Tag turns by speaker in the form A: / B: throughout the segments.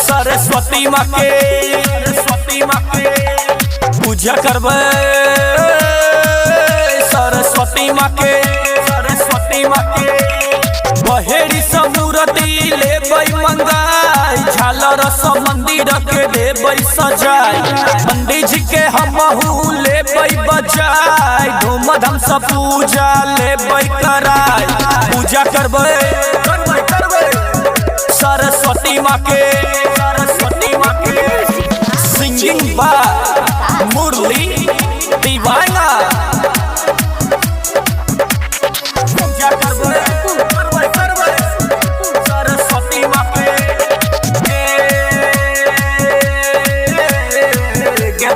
A: सरस्वती माँ के पूजा करबे सरस्वती माँ के बहेड़ी समूरती लेबै मंगाई झालर सब मंदिर के लेबै सजाई पंडित जी के हमहू लेबै बजाई धूमधाम से पूजा लेबै कराई पूजा करबे सरस्वती माँ के सिंगिंग बा मुरली दीवाना पूजा करबे सरस्वती माँ के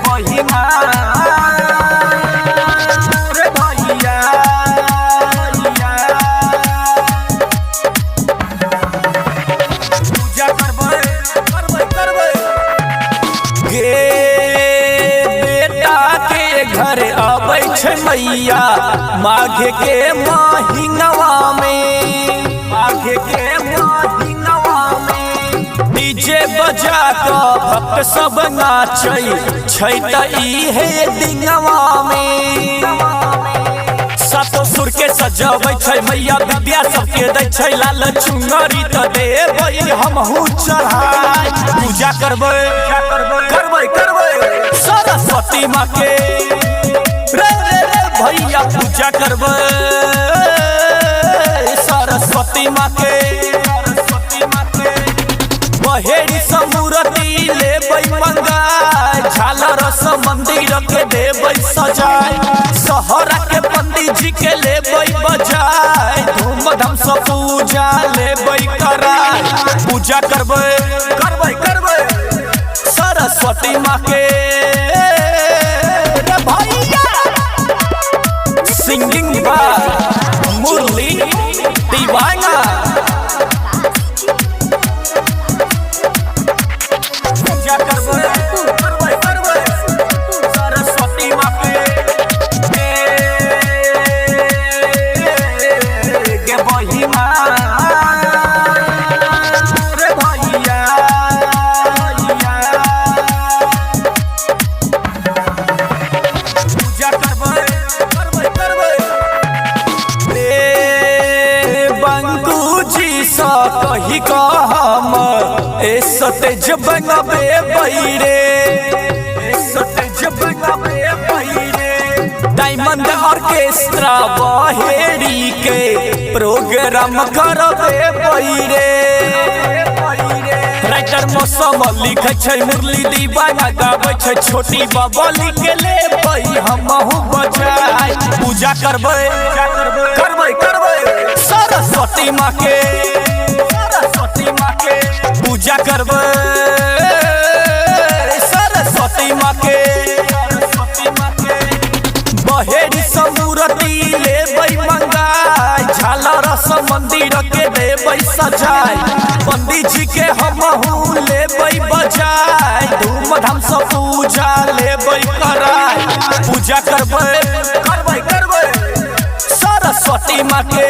A: बहिना रे भैया पूजा करबे बेटा के घर आबै छै मैया माघे के महीनवा में डीजे बजा के भक्त सब नाचै छै त इहे दिनवा में सातो सुर के सजाबै छै मैया विद्या सबके दै छै लाल चुनरी त देबै हमहू चढ़ाई पूजा करबै सरस्वती माँ के रे भैया पूजा करबै सरस्वती माँ के बहेड़ी समूरती लेबै मंगाई झालर सब मंदिर के देबै सजाई सहरा के पंडित जी के लेबै बजाई धूमधाम से पूजा लेबै कराई पूजा करबै सरस्वती माँ के सिंगिंग बा मुरली दीवाना पूजा करबै सरस्वती माँ के बहिना रे भैया पूजा करबै बंगू जी सा कही हम सतेज बनबे बैरे डायमंड ऑर्केस्ट्रा बहेड़ी के प्रोग्राम करबे बैरे राइटर मौसम लिखे छै मुरली दीवाना गाबै छै छोटी बबली के लेबै हमहू बजाई पूजा करबै सरस्वती माँ के पूजा करबै सरस्वती माँ के बहेड़ी समूरती लेबै मंगाई झालर सब मंदिर के देबै सजाई पंडित जी के हमहू लेबै बजाई धूमधाम से पूजा लेबै कराई पूजा करबै सरस्वती माँ के